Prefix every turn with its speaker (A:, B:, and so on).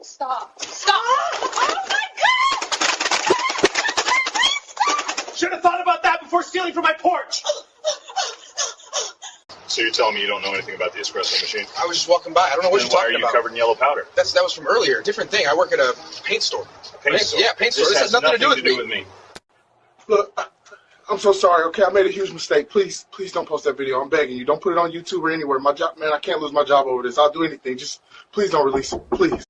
A: Stop. Stop. Oh my God! Stop!
B: Should have thought about that before stealing from my porch.
C: So you're telling me you don't know anything about the espresso machine?
D: I was just walking by. I don't know what you're talking about.
C: Why are you covered in yellow powder?
D: That was from earlier. Different thing. I work at a paint store.
C: Paint store?
D: Yeah, paint store. This has nothing to do with me.
E: Look, I'm so sorry, okay? I made a huge mistake. Please don't post that video. I'm begging you. Don't put it on YouTube or anywhere. My job, man, I can't lose my job over this. I'll do anything. Just please don't release it. Please.